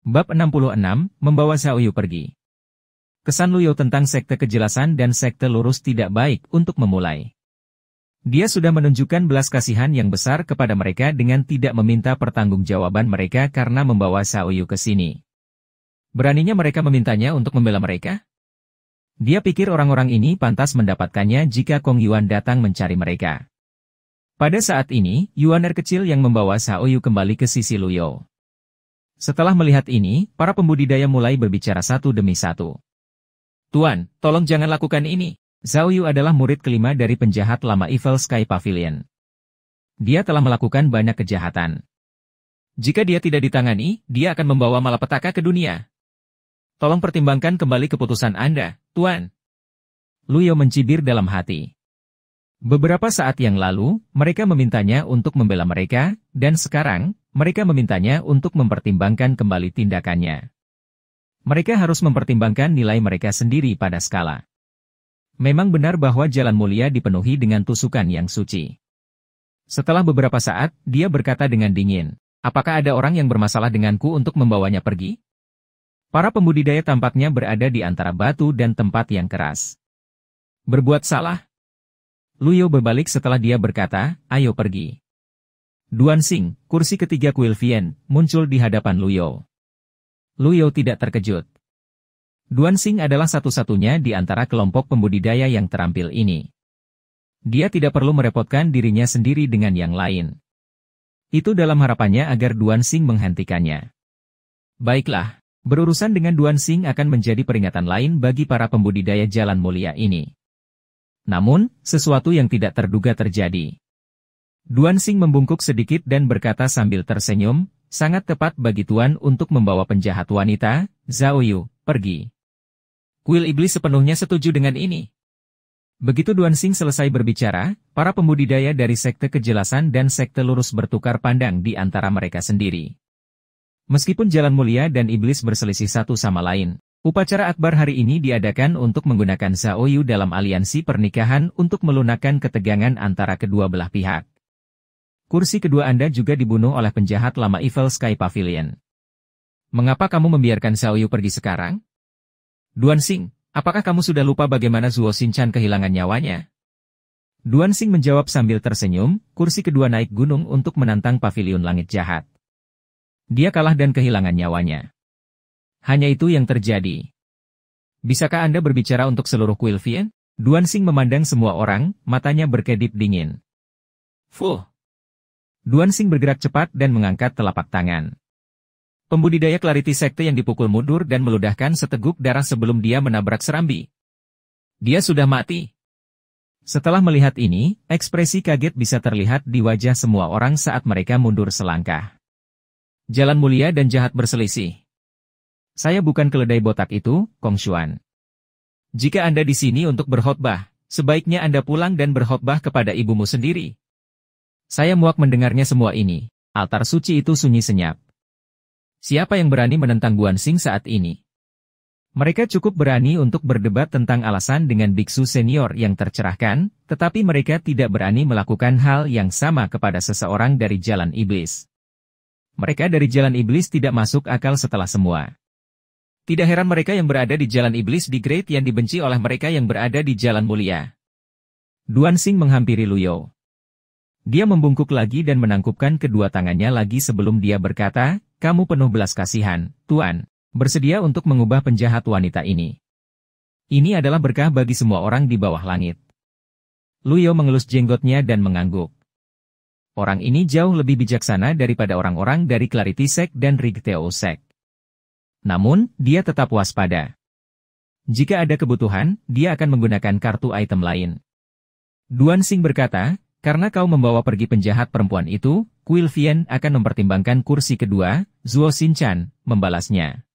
Bab 66, Membawa Xiaoyu pergi. Kesan Luyo tentang sekte kejelasan dan sekte lurus tidak baik untuk memulai. Dia sudah menunjukkan belas kasihan yang besar kepada mereka dengan tidak meminta pertanggungjawaban mereka karena membawa Xiaoyu ke sini. Beraninya mereka memintanya untuk membela mereka? Dia pikir orang-orang ini pantas mendapatkannya jika Kong Yuan datang mencari mereka. Pada saat ini, Yuaner kecil yang membawa Xiaoyu kembali ke sisi Luyo. Setelah melihat ini, para pembudidaya mulai berbicara satu demi satu. Tuan, tolong jangan lakukan ini. Xiaoyu adalah murid kelima dari penjahat lama Evil Sky Pavilion. Dia telah melakukan banyak kejahatan. Jika dia tidak ditangani, dia akan membawa malapetaka ke dunia. Tolong pertimbangkan kembali keputusan Anda, Tuan. Luyo mencibir dalam hati. Beberapa saat yang lalu, mereka memintanya untuk membela mereka, dan sekarang, mereka memintanya untuk mempertimbangkan kembali tindakannya. Mereka harus mempertimbangkan nilai mereka sendiri pada skala. Memang benar bahwa jalan mulia dipenuhi dengan tusukan yang suci. Setelah beberapa saat, dia berkata dengan dingin, apakah ada orang yang bermasalah denganku untuk membawanya pergi? Para pembudidaya tampaknya berada di antara batu dan tempat yang keras. Berbuat salah? Luyo berbalik setelah dia berkata, ayo pergi. Duan Xing, kursi ketiga kuil Vien, muncul di hadapan Luyo. Luyo tidak terkejut. Duan Xing adalah satu-satunya di antara kelompok pembudidaya yang terampil ini. Dia tidak perlu merepotkan dirinya sendiri dengan yang lain. Itu dalam harapannya agar Duan Xing menghentikannya. Baiklah, berurusan dengan Duan Xing akan menjadi peringatan lain bagi para pembudidaya jalan mulia ini. Namun, sesuatu yang tidak terduga terjadi. Duan Xing membungkuk sedikit dan berkata sambil tersenyum, sangat tepat bagi Tuan untuk membawa penjahat wanita, Xiaoyu, pergi. Kuil Iblis sepenuhnya setuju dengan ini. Begitu Duan Xing selesai berbicara, para pembudidaya dari sekte kejelasan dan sekte lurus bertukar pandang di antara mereka sendiri. Meskipun jalan mulia dan iblis berselisih satu sama lain, upacara akbar hari ini diadakan untuk menggunakan Xiaoyu dalam aliansi pernikahan untuk melunakkan ketegangan antara kedua belah pihak. Kursi kedua Anda juga dibunuh oleh penjahat lama Evil Sky Pavilion. Mengapa kamu membiarkan Xiaoyu pergi sekarang? Duan Xing, apakah kamu sudah lupa bagaimana Zuo Xinchan kehilangan nyawanya? Duan Xing menjawab sambil tersenyum, kursi kedua naik gunung untuk menantang pavilion langit jahat. Dia kalah dan kehilangan nyawanya. Hanya itu yang terjadi. Bisakah Anda berbicara untuk seluruh kuil Vien? Duan Xing memandang semua orang, matanya berkedip dingin. Fuh! Duan Xing bergerak cepat dan mengangkat telapak tangan. Pembudidaya Clarity Sekte yang dipukul mundur dan meludahkan seteguk darah sebelum dia menabrak serambi. Dia sudah mati. Setelah melihat ini, ekspresi kaget bisa terlihat di wajah semua orang saat mereka mundur selangkah. Jalan mulia dan jahat berselisih. Saya bukan keledai botak itu, Kong Xuan. Jika Anda di sini untuk berkhotbah, sebaiknya Anda pulang dan berkhotbah kepada ibumu sendiri. Saya muak mendengarnya semua ini. Altar suci itu sunyi senyap. Siapa yang berani menentang Duan Xing saat ini? Mereka cukup berani untuk berdebat tentang alasan dengan biksu senior yang tercerahkan, tetapi mereka tidak berani melakukan hal yang sama kepada seseorang dari jalan iblis. Mereka dari jalan iblis tidak masuk akal setelah semua. Tidak heran mereka yang berada di jalan iblis di Great yang dibenci oleh mereka yang berada di jalan mulia. Duan Xing menghampiri Luyo. Dia membungkuk lagi dan menangkupkan kedua tangannya lagi sebelum dia berkata, kamu penuh belas kasihan, Tuan, bersedia untuk mengubah penjahat wanita ini. Ini adalah berkah bagi semua orang di bawah langit. Luyo mengelus jenggotnya dan mengangguk. Orang ini jauh lebih bijaksana daripada orang-orang dari Clarity Sect dan Rigteo Sect. Namun, dia tetap waspada. Jika ada kebutuhan, dia akan menggunakan kartu item lain. Duan Xing berkata, karena kau membawa pergi penjahat perempuan itu, kuil Vien akan mempertimbangkan kursi kedua, Zuo Xinchan, membalasnya.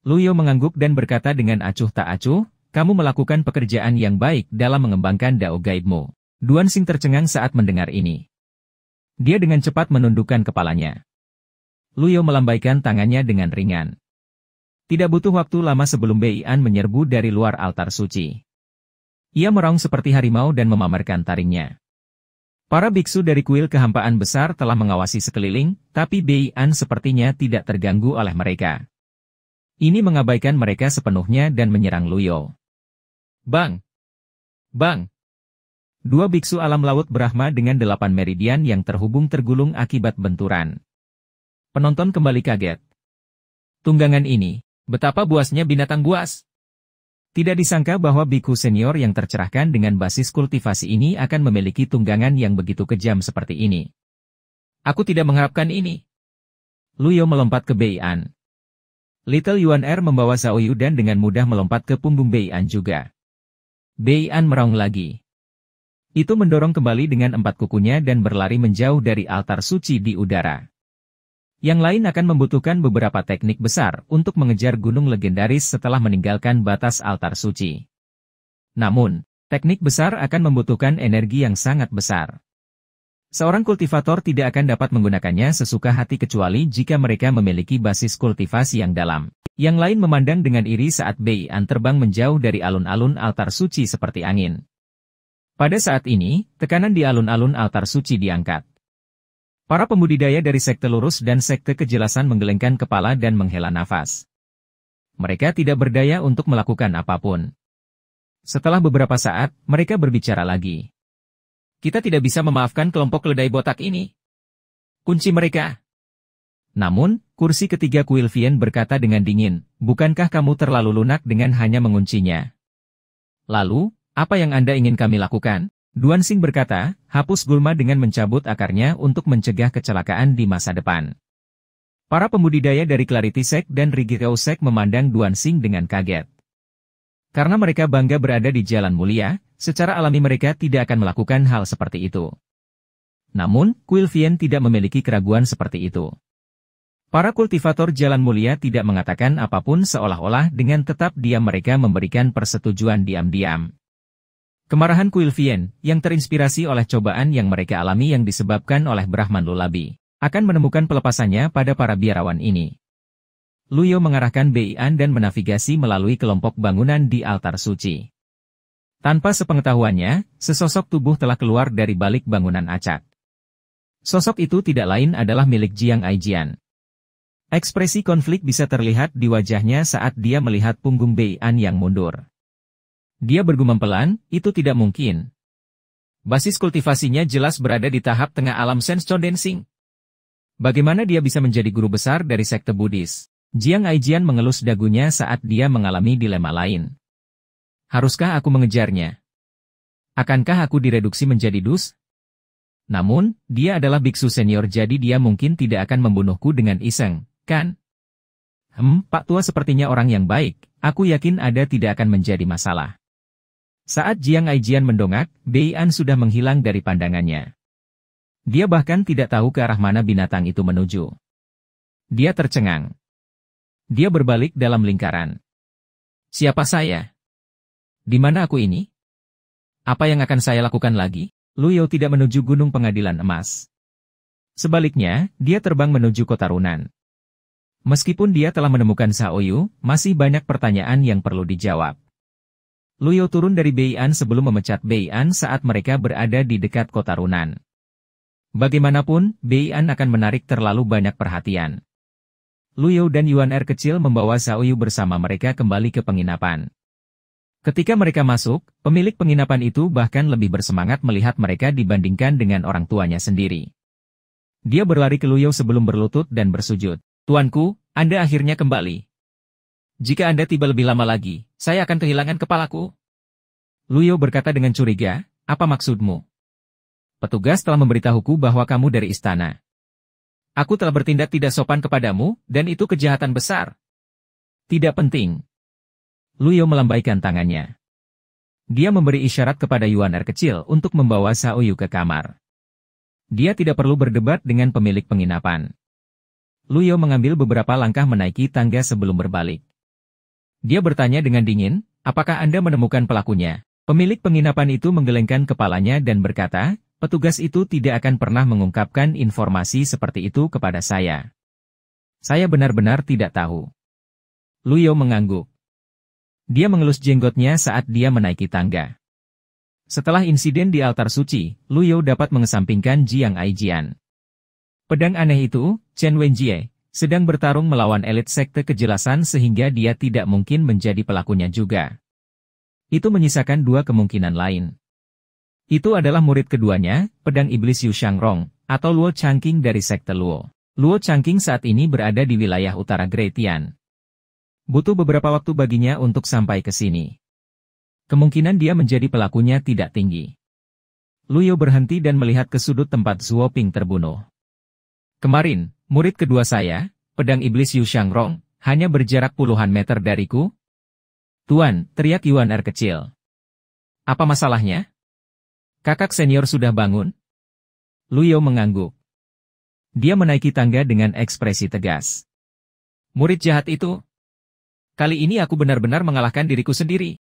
Luyo mengangguk dan berkata dengan acuh tak acuh, kamu melakukan pekerjaan yang baik dalam mengembangkan dao gaibmu. Duan Xing tercengang saat mendengar ini. Dia dengan cepat menundukkan kepalanya. Luyo melambaikan tangannya dengan ringan. Tidak butuh waktu lama sebelum Beian menyerbu dari luar altar suci. Ia meraung seperti harimau dan memamerkan taringnya. Para biksu dari kuil kehampaan besar telah mengawasi sekeliling, tapi Bei An sepertinya tidak terganggu oleh mereka. Ini mengabaikan mereka sepenuhnya dan menyerang Luyo. Bang! Bang! Dua biksu alam laut Brahma dengan 8 meridian yang terhubung tergulung akibat benturan. Penonton kembali kaget. Tunggangan ini, betapa buasnya binatang buas! Tidak disangka bahwa biku senior yang tercerahkan dengan basis kultivasi ini akan memiliki tunggangan yang begitu kejam seperti ini. Aku tidak mengharapkan ini. Luyo melompat ke Bei An. Little Yuan Er membawa Xiaoyu dan dengan mudah melompat ke punggung Bei An juga. Bei An meraung lagi. Itu mendorong kembali dengan 4 kukunya dan berlari menjauh dari altar suci di udara. Yang lain akan membutuhkan beberapa teknik besar untuk mengejar gunung legendaris setelah meninggalkan batas altar suci. Namun, teknik besar akan membutuhkan energi yang sangat besar. Seorang kultivator tidak akan dapat menggunakannya sesuka hati kecuali jika mereka memiliki basis kultivasi yang dalam. Yang lain memandang dengan iri saat Bei An terbang menjauh dari alun-alun altar suci seperti angin. Pada saat ini, tekanan di alun-alun altar suci diangkat. Para pembudidaya dari sekte lurus dan sekte kejelasan menggelengkan kepala dan menghela nafas. Mereka tidak berdaya untuk melakukan apapun. Setelah beberapa saat, mereka berbicara lagi. Kita tidak bisa memaafkan kelompok keledai botak ini. Kunci mereka. Namun, kursi ketiga kuil Vien berkata dengan dingin, bukankah kamu terlalu lunak dengan hanya menguncinya? Lalu, apa yang Anda ingin kami lakukan? Duansing berkata, hapus gulma dengan mencabut akarnya untuk mencegah kecelakaan di masa depan. Para pembudidaya dari Clarity Sect dan Rigirao Sect memandang Duansing dengan kaget. Karena mereka bangga berada di jalan mulia, secara alami mereka tidak akan melakukan hal seperti itu. Namun, kuil Vien tidak memiliki keraguan seperti itu. Para kultivator jalan mulia tidak mengatakan apapun seolah-olah dengan tetap diam mereka memberikan persetujuan diam-diam. Kemarahan kuil Vien, yang terinspirasi oleh cobaan yang mereka alami yang disebabkan oleh Brahman Lulabi, akan menemukan pelepasannya pada para biarawan ini. Luyo mengarahkan Bei An dan menavigasi melalui kelompok bangunan di altar suci. Tanpa sepengetahuannya, sesosok tubuh telah keluar dari balik bangunan acak. Sosok itu tidak lain adalah milik Jiang Aijian. Ekspresi konflik bisa terlihat di wajahnya saat dia melihat punggung Bei An yang mundur. Dia bergumam pelan, itu tidak mungkin. Basis kultivasinya jelas berada di tahap tengah alam Sense Condensing. Bagaimana dia bisa menjadi guru besar dari sekte Buddhis? Jiang Aijian mengelus dagunya saat dia mengalami dilema lain. Haruskah aku mengejarnya? Akankah aku direduksi menjadi dus? Namun, dia adalah biksu senior jadi dia mungkin tidak akan membunuhku dengan iseng, kan? Pak Tua sepertinya orang yang baik, aku yakin Anda tidak akan menjadi masalah. Saat Jiang Aijian mendongak, Bei An sudah menghilang dari pandangannya. Dia bahkan tidak tahu ke arah mana binatang itu menuju. Dia tercengang. Dia berbalik dalam lingkaran. Siapa saya? Di mana aku ini? Apa yang akan saya lakukan lagi? Luyo tidak menuju Gunung Pengadilan Emas. Sebaliknya, dia terbang menuju Kota Runan. Meskipun dia telah menemukan Xiaoyu, masih banyak pertanyaan yang perlu dijawab. Luyo turun dari Bei An sebelum memecat Bei An saat mereka berada di dekat Kota Runan. Bagaimanapun, Bei An akan menarik terlalu banyak perhatian. Luyo dan Yuan Er kecil membawa Xiaoyu bersama mereka kembali ke penginapan. Ketika mereka masuk, pemilik penginapan itu bahkan lebih bersemangat melihat mereka dibandingkan dengan orang tuanya sendiri. Dia berlari ke Luyo sebelum berlutut dan bersujud. Tuanku, Anda akhirnya kembali. Jika Anda tiba lebih lama lagi, saya akan kehilangan kepalaku. Luyo berkata dengan curiga, apa maksudmu? Petugas telah memberitahuku bahwa kamu dari istana. Aku telah bertindak tidak sopan kepadamu, dan itu kejahatan besar. Tidak penting. Luyo melambaikan tangannya. Dia memberi isyarat kepada Yuan Er kecil untuk membawa Xiaoyu ke kamar. Dia tidak perlu berdebat dengan pemilik penginapan. Luyo mengambil beberapa langkah menaiki tangga sebelum berbalik. Dia bertanya dengan dingin, apakah Anda menemukan pelakunya? Pemilik penginapan itu menggelengkan kepalanya dan berkata, petugas itu tidak akan pernah mengungkapkan informasi seperti itu kepada saya. Saya benar-benar tidak tahu. Luyo mengangguk. Dia mengelus jenggotnya saat dia menaiki tangga. Setelah insiden di altar suci, Lu You dapat mengesampingkan Jiang Aijian. Pedang aneh itu, Chen Wenjie, sedang bertarung melawan elit sekte kejelasan sehingga dia tidak mungkin menjadi pelakunya juga. Itu menyisakan dua kemungkinan lain. Itu adalah murid keduanya, pedang iblis Yu Shangrong, atau Luo Changqing dari sekte Luo. Luo Changqing saat ini berada di wilayah utara Great Tian. Butuh beberapa waktu baginya untuk sampai ke sini. Kemungkinan dia menjadi pelakunya tidak tinggi. Lu You berhenti dan melihat ke sudut tempat Zhuo Ping terbunuh. Kemarin, murid kedua saya, pedang iblis Yu Shangrong, hanya berjarak puluhan meter dariku. Tuan, teriak Yuan Er kecil. Apa masalahnya? Kakak senior sudah bangun? Lu You mengangguk. Dia menaiki tangga dengan ekspresi tegas. Murid jahat itu. Kali ini aku benar-benar mengalahkan diriku sendiri.